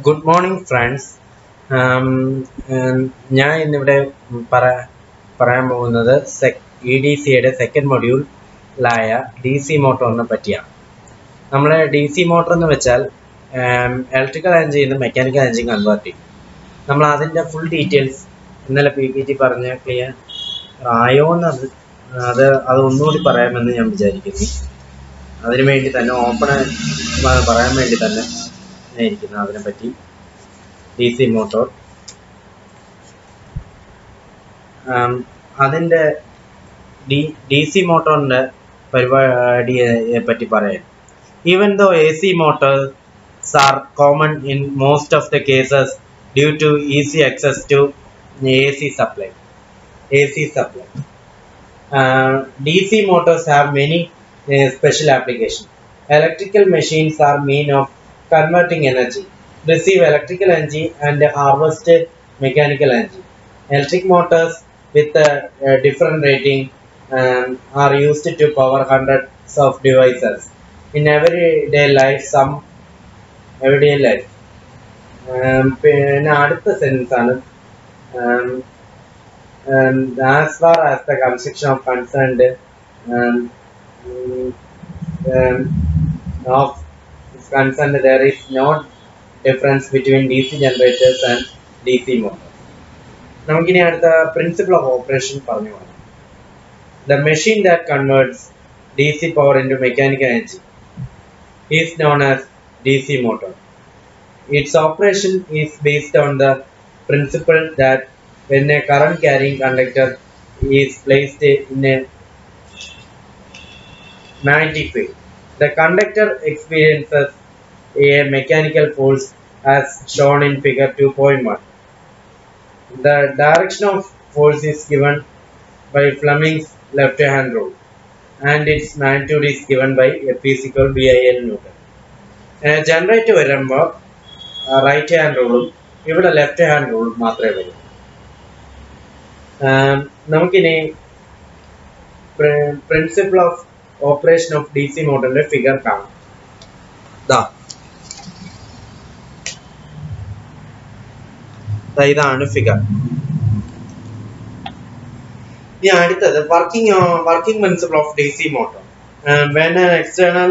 Good morning, friends. Um, ഞാൻ ഇന്നിവിടെ പറയാൻ പോകുന്നത് ഇ ഡി സിയുടെ സെക്കൻഡ് മൊഡ്യൂളായ ഡി സി മോട്ടോറിനെ പറ്റിയാണ്. നമ്മൾ ഡി സി മോട്ടോർ എന്ന് വെച്ചാൽ ഇലക്ട്രിക്കൽ എനർജിയിൽ നിന്ന് മെക്കാനിക്കൽ എനർജി കൺവേർട്ട് ചെയ്യും. നമ്മൾ അതിൻ്റെ ഫുൾ ഡീറ്റെയിൽസ് ഇന്നലെ PPT പറഞ്ഞ് ക്ലിയർ ആയോ എന്നത് അത് ഒന്നുകൂടി പറയാമെന്ന് ഞാൻ വിചാരിക്കുന്നു. അതിനു വേണ്ടി തന്നെ പറയാൻ വേണ്ടി തന്നെ ഇരിക്കുന്നു അതിനെപ്പറ്റി. ഡി സി മോട്ടോർ അതിൻ്റെ ഡി സി മോട്ടോറിൻ്റെ പരിപാടിയെ പറ്റി പറയാം. Even though AC motors are common in most of the cases due to easy access to AC supply. DC motors have many special applications. Electrical machines are mean of converting energy, receive electrical energy and harvest mechanical energy. Electric motors with a different rating are used to power hundreds of devices in everyday life. Everyday life. പിന്നെ അടുത്ത sense ആണ് as far as the construction of concerned there is no difference between DC generators and DC motors. നമുക്കിനി അടുത്ത principle of operation പറഞ്ഞു പോകാം. The machine that converts DC power into mechanical energy is known as DC motor. Its operation is based on the principle that when a current carrying conductor is placed in a magnetic field, the conductor experiences a mechanical force as shown in figure 2.1. The direction of force is given by Fleming's left hand rule and its magnitude is given by F is equal BIL Newton. Generate വരുമ്പോൾ right hand റൂളും ഇവിടെ left hand റൂളും മാത്രമേ വരൂ. നമുക്കിനി principle of operation of DC മോട്ടറിന്റെ figure കാണാം. ഇതാണ് ഫിഗർ. ഇനി അടുത്തത് working principle of DC motor. When an external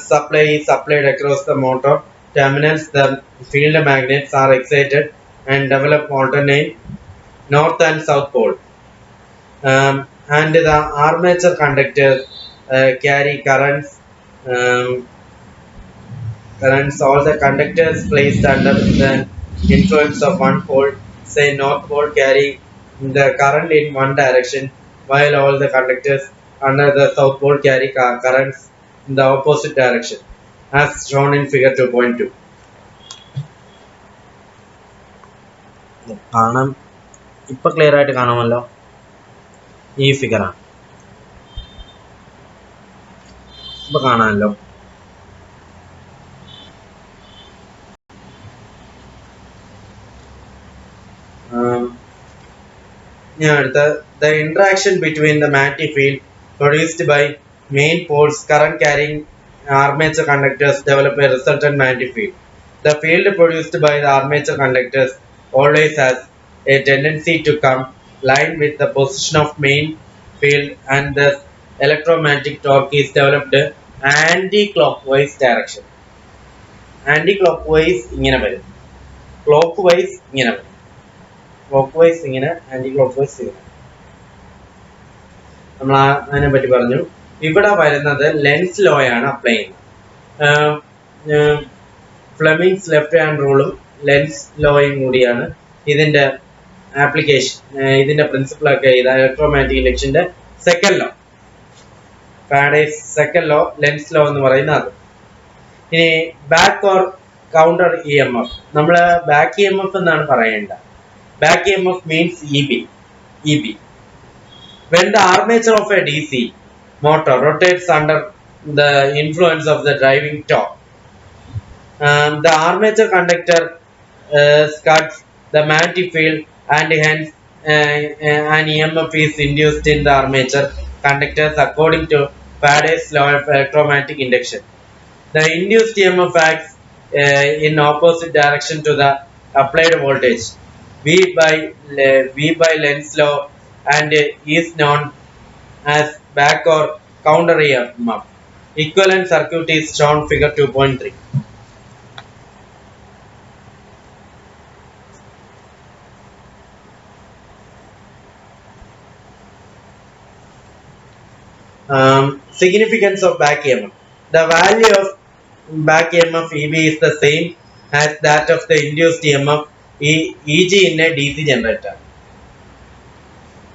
supply is applied across the motor terminals, the field magnets are excited and develop alternate north and south pole. And the armature conductors carry currents. All the conductors placed under the influence of one pole, say north pole, carry the current in one direction, while all the conductors under the south pole carry currents in the opposite direction, as shown in figure 2.2. കാണാം, ഇപ്പൊ clear ആയിട്ട് കാണാമല്ലോ. ഈ ഫിഗറാണ് ഇപ്പൊ കാണാമല്ലോ. The interaction between the magnetic field produced by main poles current carrying armature conductors develop a resultant magnetic field. The field produced by the armature conductors always has a tendency to come line with the position of main field, and the electromagnetic torque is developed anti-clockwise direction. Anti-clockwise ഇങ്ങനെ വരും, clockwise ഇങ്ങനെ വരും, clockwise ഇങ്ങനെ, anti-clockwise ഇങ്ങനെ. നമ്മൾ അതിനെ പറ്റി പറഞ്ഞു. ഇവിടെ വരുന്നത് ലെൻസ് ലോ ആണ് അപ്ലൈ ചെയ്യുന്നത്. ഫ്ലെമിങ്സ് ലെഫ്റ്റ് ഹാൻഡ് റൂളും ലെൻസ് ലോയും കൂടിയാണ് ഇതിന്റെ ആപ്ലിക്കേഷൻ. ഇതിന്റെ പ്രിൻസിപ്പിളൊക്കെ ഇത് ഇലക്ട്രോമാഗ്നറ്റിക് ഇൻഡക്ഷന്റെ second law, Faraday's second law, Lenz law എന്ന് പറയുന്നത് അത്. ഇനി ബാക്ക് ഓർ കൗണ്ടർ EMF, നമ്മൾ ബാക്ക് EMF എന്നാണ് പറയേണ്ടത്. Back EMF means EB. When the armature of a DC motor rotates under the influence of the driving torque, the armature conductor cuts the magnetic field, and hence an EMF is induced in the armature conductors according to Faraday's law of electromagnetic induction. The induced EMF acts in opposite direction to the applied voltage. V by Lenz law and is known as back or counter EMF. Equivalent circuit is shown figure 2.3. Significance of back EMF. The value of back EMF EB is the same as that of the induced EMF EG in a DC generator.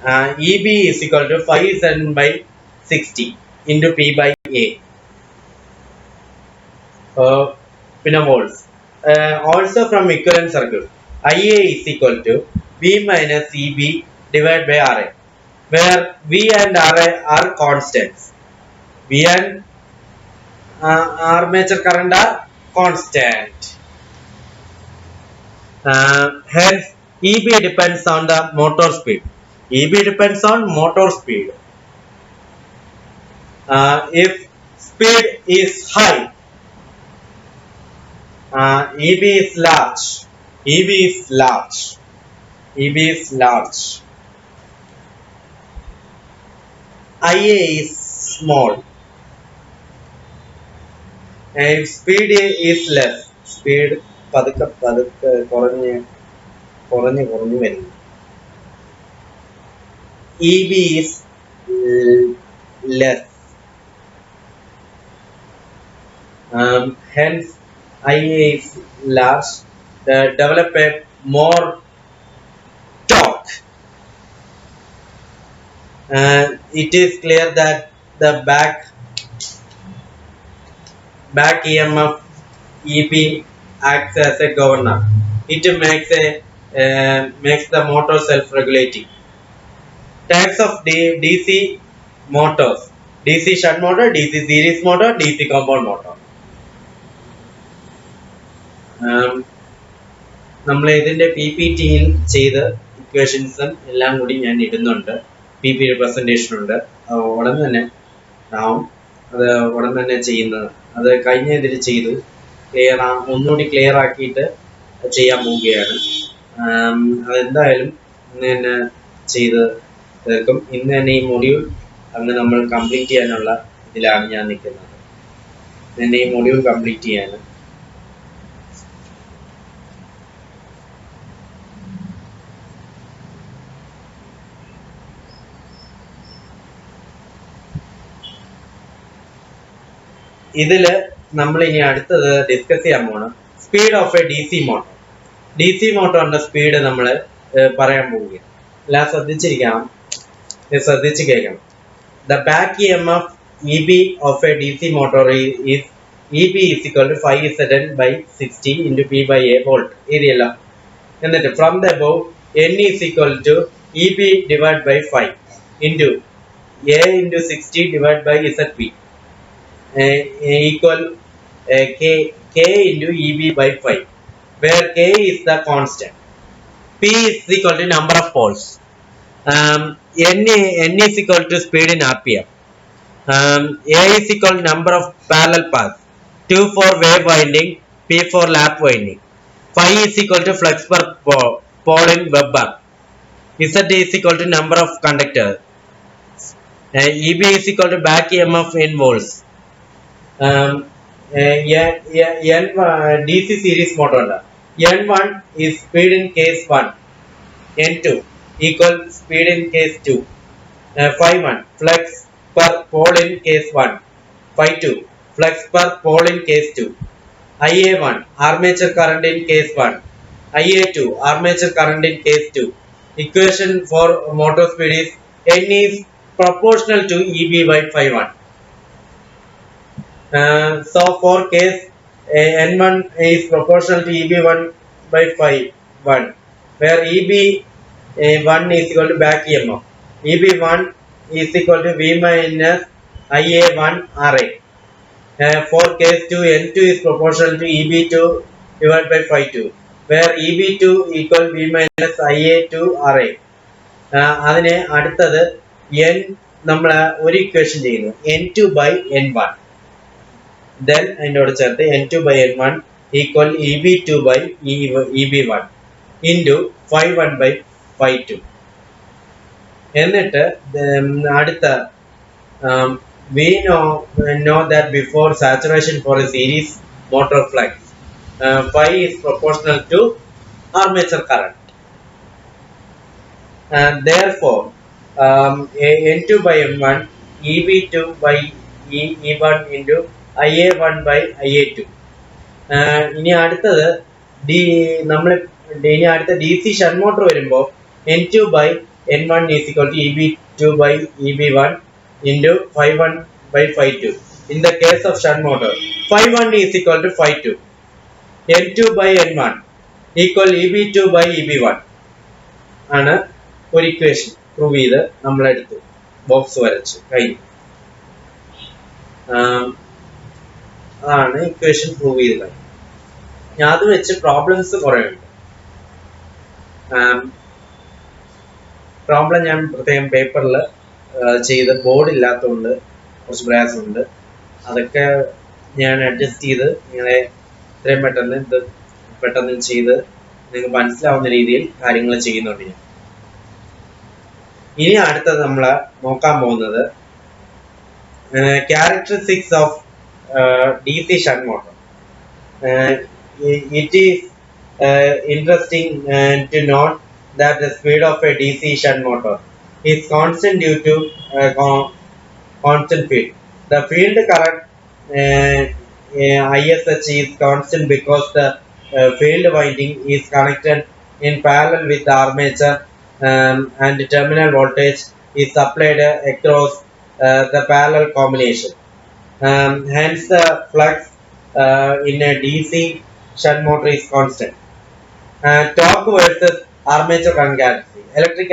EB is equal to 5 by 60 into P by A. Volts. Also from equivalent circuit, IA is equal to V minus EB divided by RA, where V and RA are constants. V and armature current are constant. Hence, EB depends on the motor speed. EB depends on motor speed. If speed is high, EB is large. EB is large. EB is large. IA is small. And speed is less. Speed പതുക്കെ കുറഞ്ഞു വരുന്നു. EB is less. Hence, IA is large. Develop a more torque. It is clear that the back EMF EB acts as a governor. It makes the motor self-regulating. Types of DC motors: DC shunt motor, DC series motor, DC compound motor. നമ്മൾ ഇതിന്റെ PPTയിൽ ചെയ്ത ഇക്വേഷൻസും എല്ലാം കൂടി ഞാൻ ഇടുന്നുണ്ട്. PP representation ഉണ്ട്. ഉടൻ തന്നെ ആവും. അത് ഉടൻ തന്നെ ചെയ്യുന്നത്. അത് കഴിഞ്ഞ ഇതിൽ ചെയ്തു. ഒന്നുകൂടി ക്ലിയർ ആക്കിയിട്ട് ചെയ്യാൻ പോവുകയാണ്. അതെന്തായാലും ഇന്ന് തന്നെ ചെയ്ത് തീർക്കും. ഇന്ന് തന്നെ ഈ മൊഡ്യൂൾ അന്ന് നമ്മൾ കംപ്ലീറ്റ് ചെയ്യാനുള്ള ഇതിലാണ് ഞാൻ നിൽക്കുന്നത്. ഇന്ന് ഈ മൊഡ്യൂൾ കംപ്ലീറ്റ് ചെയ്യാൻ ഇതില് നമ്മൾ ഇനി അടുത്തത് ഡിസ്കസ് ചെയ്യാൻ പോകണം speed of A DC motor. DC മോട്ടോറിന്റെ സ്പീഡ് നമ്മൾ പറയാൻ പോവുകയാണ്. എല്ലാം ശ്രദ്ധിച്ചിരിക്കണം, ശ്രദ്ധിച്ച് കേൾക്കണം. The back EMF EB of a DC motor is EB is equal to 5Zn by 60 into P by A volt. ഏരിയല്ല. എന്നിട്ട് from the above N is equal to EB divided by 5 into A into 60 divided by ZP equal K into EB by 5, where K is the constant. P is equal to number of poles. N is equal to speed in RPM. A is equal to number of parallel paths. 2 for wave winding, P for lap winding. Phi is equal to flux per pole in Weber. Z is equal to number of conductors. EB is equal to back EMF in volts. DC series motor. N1 is speed in case 1. N2 equal speed in case 2. Phi 1 flux per pole in case 1. Phi 2 flux per pole in case 2. IA1 armature current in case 1. IA2 armature current in case 2. Equation for motor speed is N is proportional to EB by phi 1. So for case N1 is proportional to EB1 by phi 1, where EB1 is equal to back EMF. EB1 is equal to V minus IA1 RA. For case 2, N2 is proportional to EB2 divided by phi 2, where EB2 equal V minus IA2 RA. അതിനെ അടുത്തത് N നമ്മൾ ഒരു equation ചെയ്യുന്നു N2 by N1. Then അതിൻ്റെ ചേർത്ത് N2 by N1 equal EB2 by EB1 into phi1 by phi2. എന്നിട്ട് അടുത്ത we know that before saturation for a series motor flux, phi is proportional to armature current. And therefore, N2 by M1 EB2 by E1 into IA1 by IA2. ഇനി അടുത്തത് നമ്മൾ ഇനി അടുത്ത DC shunt motor വരുമ്പോൾ N2 by N1 is equal to EB2 by EB1 into phi1 by phi2. In the case of shunt motor, phi1 is equal to phi2. N2 by N1 equal EB2 by EB1 ആണ് ഒരു equation prove ചെയ്ത് നമ്മളെടുത്തു box വരച്ച് കഴിഞ്ഞു. അതാണ് equation prove ചെയ്ത് കഴിഞ്ഞു. ഞാൻ അത് വെച്ച് പ്രോബ്ലംസ് കുറേ ഉണ്ട്. പ്രോബ്ലം ഞാൻ പ്രത്യേകം പേപ്പറിൽ ചെയ്ത് ബോർഡ് ഇല്ലാത്തതുകൊണ്ട് കുറച്ച് പ്രയാസമുണ്ട്. അതൊക്കെ ഞാൻ അഡ്ജസ്റ്റ് ചെയ്ത് നിങ്ങളെ എത്രയും പെട്ടെന്ന് ചെയ്ത് നിങ്ങൾക്ക് മനസ്സിലാവുന്ന രീതിയിൽ കാര്യങ്ങൾ ചെയ്യുന്നുണ്ട് ഞാൻ. ഇനി അടുത്തത് നമ്മൾ നോക്കാൻ പോകുന്നത് characteristics of DC shunt motor. It is interesting to note that the speed of a DC shunt motor is constant due to constant field. The field current ISH is constant because the field winding is connected in parallel with the armature and terminal voltage is supplied across the parallel combination. Hence the flux in a DC shunt motor is constant. Torque versus armature current characteristics, electric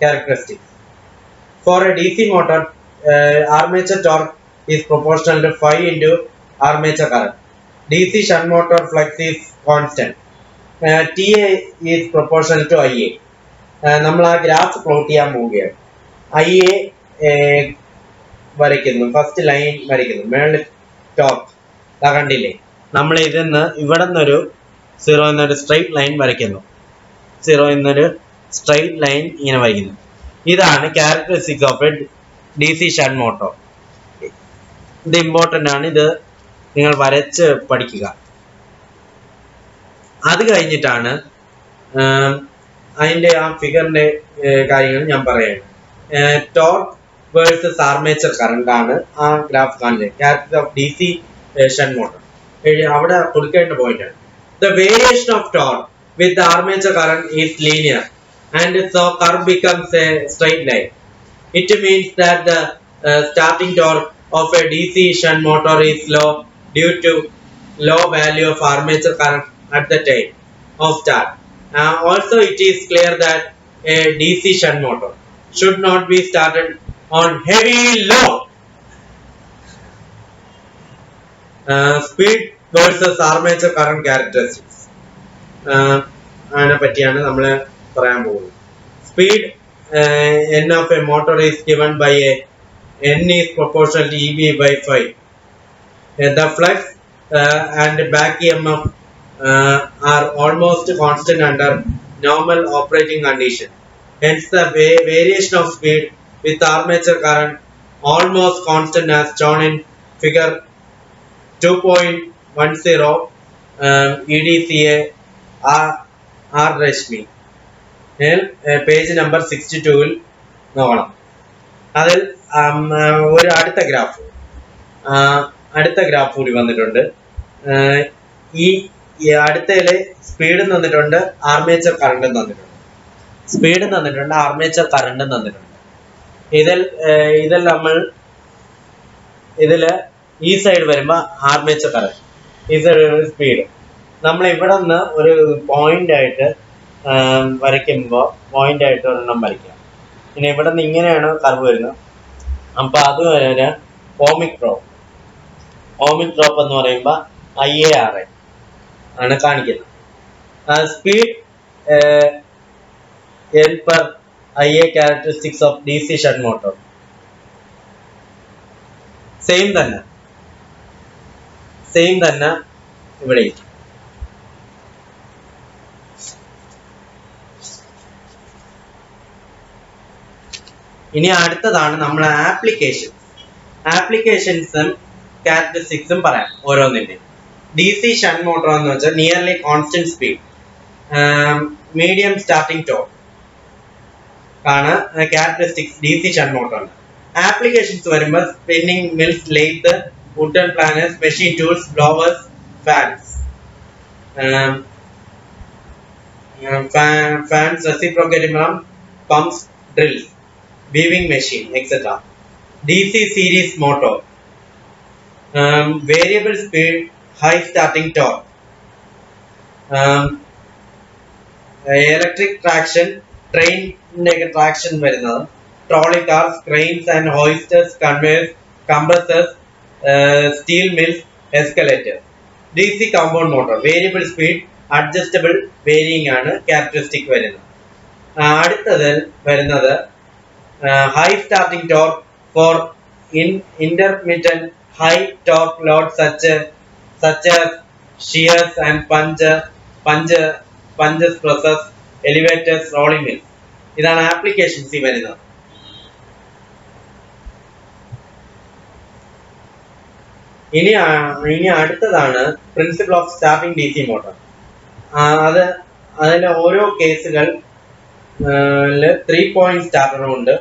characteristics. For a DC motor, armature torque is proportional to phi into armature current. DC shunt motor flux is constant. TA is proportional to IA. നമ്മൾ ആ graph plot ചെയ്യാൻ പോവുകയാണ്. IA വരയ്ക്കുന്നു, first line വരയ്ക്കുന്നു, മേളിൽ torque കണ്ടില്ലേ. നമ്മൾ ഇതിന്ന് ഇവിടെ നിന്നൊരു 0 എന്നൊരു സ്ട്രൈറ്റ് ലൈൻ വരയ്ക്കുന്നു, 0 എന്നൊരു സ്ട്രൈറ്റ് ലൈൻ ഇങ്ങനെ വരയ്ക്കുന്നു. ഇതാണ് characteristics of A DC shunt motor. ഇത് ഇമ്പോർട്ടൻ്റ് ആണ്, ഇത് നിങ്ങൾ വരച്ച് പഠിക്കുക. അത് കഴിഞ്ഞിട്ടാണ് അതിൻ്റെ ആ ഫിഗറിൻ്റെ കാര്യങ്ങൾ ഞാൻ പറയുന്നത്. ടോർക്ക് വേഴ്സസ് ആർമേച്ചർ കറണ്ട് ആണ് ആ ഗ്രാഫ് കാണുന്നത്. Character of DC shunt motor അവിടെ കൊടുക്കേണ്ട പോയിന്റ് ആണ്. The variation of torque with the armature current is linear and so curve becomes a straight line. It means that the starting torque of a DC shunt motor is low due to low value of armature current at the time of start. Also, it is clear that a DC shunt motor should not be started on heavy load. Speed versus armature current characteristics അതിനെ പറ്റിയാണ് നമ്മൾ പറയാൻ പോകുന്നത്. Speed n of a motor is given by a n is proportional to EB by phi. The flux and back EMF are almost constant under normal operating condition. Hence the variation of speed with armature current almost constant as shown in figure 2.10 EDCA R Rashmi. Page number 62 നോക്കണം. അതിൽ ഒരു അടുത്ത graph കൂടി വന്നിട്ടുണ്ട്. ഈ അടുത്തതില് സ്പീഡും തന്നിട്ടുണ്ട്, armature കറണ്ടും തന്നിട്ടുണ്ട്. സ്പീഡും തന്നിട്ടുണ്ട്, ആർമേച്ചർ കറണ്ടും തന്നിട്ടുണ്ട്. ഇതിൽ നമ്മൾ ഈ സൈഡ് വരുമ്പോൾ ആർമേച്ചർ കറണ്ട്, ഈ സൈഡ് വരുമ്പോൾ സ്പീഡ്. നമ്മൾ ഇവിടെ നിന്ന് ഒരു പോയിന്റ് ആയിട്ട് വരയ്ക്കുമ്പോൾ പോയിന്റ് ഒരെണ്ണം വരയ്ക്കുക. പിന്നെ ഇവിടെ നിന്ന് ഇങ്ങനെയാണ് കർവ് വരുന്നത്. അപ്പോൾ അത് വരെ ഓമിക് ഡ്രോപ്പ് എന്ന് പറയുമ്പോൾ IARA ആണ് കാണിക്കുന്നത്. Speed L per IA characteristics of DC shunt motor same തന്നെ ഇവിടെ. ഇനി അടുത്തതാണ് നമ്മളെ ആപ്ലിക്കേഷൻസും ക്യാരക്ടറിസ്റ്റിക്സും പറയാം ഓരോന്നിന്റെ. DC ഷണ്ട് മോട്ടോർ എന്ന് വെച്ചാൽ nearly constant speed, medium starting torque ആണ് ക്യാരക്ടറിസ്റ്റിക്സ് DC ഷണ്ട് മോട്ടോറിന്. ആപ്ലിക്കേഷൻസ് വരുമ്പോൾ spinning mills, lathe, wooden planers, machine tools, blowers, fans, reciprocating pumps, drills, weaving machine, etc. DC series motor, variable speed, high starting torque, electric traction, train traction വരുന്നത്, trolley cars, cranes and hoisters, conveyors, compressors, steel mills, escalators. DC compound motor, variable speed, adjustable, varying ആണ് characteristic വരുന്നത്. അടുത്തത് വരുന്നത് high starting torque for intermittent high torque loads such as shears and punches, presses, elevators, rolling mills. ഇതാണ് applications വരുന്നത്. ഇനി അടുത്തതാണ് principle of starting DC motor. അതിലെ ഓരോ കേസുകൾ 3 point സ്റ്റാർട്ടറും ഉണ്ട്,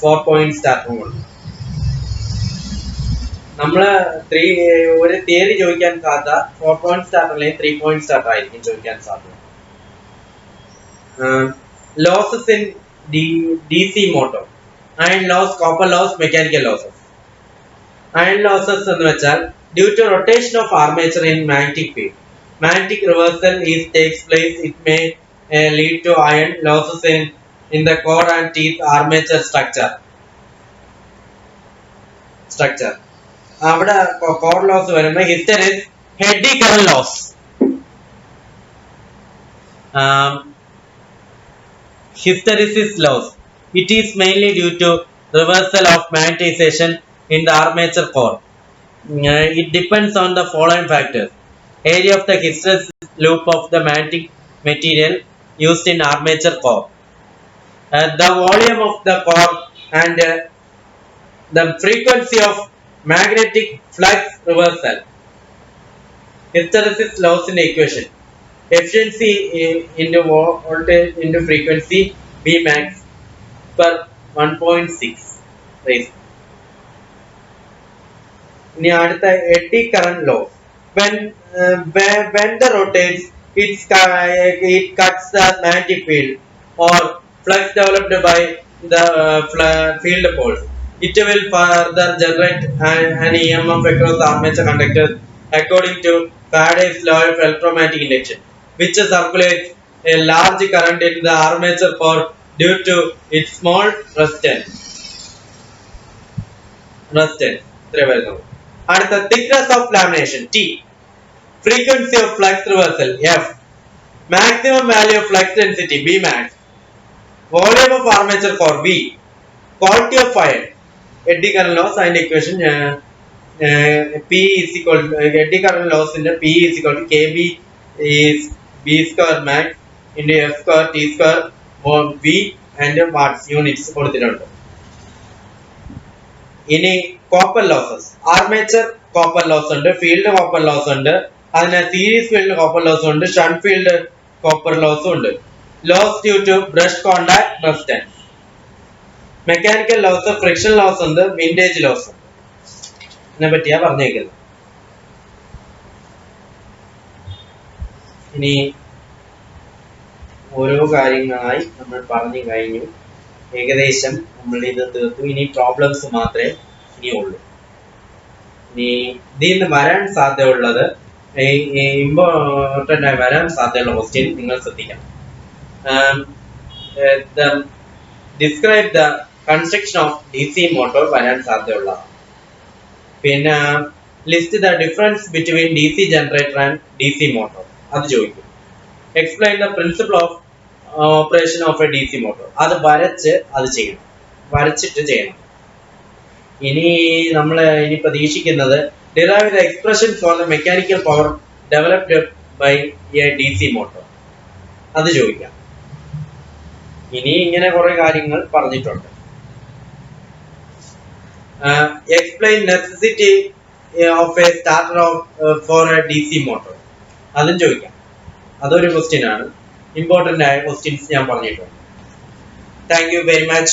4 point സ്റ്റാർട്ടറും ഉണ്ട്. നമ്മള് ഒരു തിയറി ചോദിക്കാൻ സാധ്യത 4 point സ്റ്റാർട്ടർ അല്ലെങ്കിൽ 3 point സ്റ്റാർട്ടർ ആയിരിക്കും ചോദിക്കാൻ സാധ്യത. Losses in DC motor, iron loss, copper loss, mechanical losses. Iron losses എന്ന് വെച്ചാൽ due to rotation of armature in magnetic field, magnetic reversal takes place. It may lead to iron losses in the core and teeth armature structure. അവിടെ core loss വരുമ്പോൾ hysteresis eddy current loss. Hysteresis loss. It is mainly due to reversal of magnetization in the armature core. It depends on the following factors: area of the hysteresis loop of the magnetic material used in armature core, the volume of the core, and the frequency of magnetic flux reversal. Hysteresis loss in equation: efficiency into voltage into frequency, V max per 1.6. ഇനി അടുത്ത eddy current loss. When the rotates, it cuts the magnetic field or flux developed by the field poles. It will further generate an EMF across the armature conductors according to Faraday's law of electromagnetic induction, which circulates a large current in the armature core due to its small resistance. അടുത്ത thickness of lamination, T. Frequency of flux reversal, F. Maximum value of flux density, B max. Volume of armature core, V. Quality of iron. Eddy current loss and equation P is equal to eddy current loss in the P is equal to KB is B square max into F square T square V and watts units കൊടുത്തിട്ടുണ്ട്. ഇനി copper losses. Armature copper loss ഉണ്ട്, field copper loss ഉണ്ട്, അതിന് series field copper loss ഉണ്ട്, shunt field copper ലോസും ഉണ്ട്. Loss due to brush contact resistance. Mechanical loss, friction loss ഉണ്ട്, vintage loss ഉണ്ട്. ഇതിനെ പറ്റിയാ പറഞ്ഞേക്കുന്നത്. ഇനി ഓരോ കാര്യങ്ങളായി നമ്മൾ പറഞ്ഞു കഴിഞ്ഞു. ഏകദേശം നമ്മൾ ഇത് തീർത്തു. ഇനി പ്രോബ്ലംസ് മാത്രമേ ഇനിയുള്ളൂ. ഇനി ഇതിൽ നിന്ന് വരാൻ സാധ്യതയുള്ളത്, ഇമ്പോർട്ടൻ്റ് ആയി വരാൻ സാധ്യതയുള്ള ക്വസ്റ്റ്യൻ നിങ്ങൾ ശ്രദ്ധിക്കണം. Describe the construction of DC motor വരാൻ സാധ്യതയുള്ളതാണ്. പിന്നെ list the difference between DC generator and DC motor, അത് ചോദിക്കും. Explain the principle of operation of A DC motor, അത് വരച്ചിട്ട് ചെയ്യണം. ഇനി നമ്മൾ ഇനി പ്രതീക്ഷിക്കുന്നത് Derive the expression for the mechanical power developed by a DC motor. അത് ചോദിക്കാം. ഇനി ഇങ്ങനെ കുറെ കാര്യങ്ങൾ പറഞ്ഞിട്ടുണ്ട്. Explain necessity of a starter for a DC motor. അതും ചോദിക്കാം. അതൊരു ക്വസ്റ്റ്യൻ ആണ്. ഇമ്പോർട്ടന്റ് ആയ ക്വസ്റ്റ്യൻസ് ഞാൻ പറഞ്ഞിട്ടുണ്ട്. Thank you very much.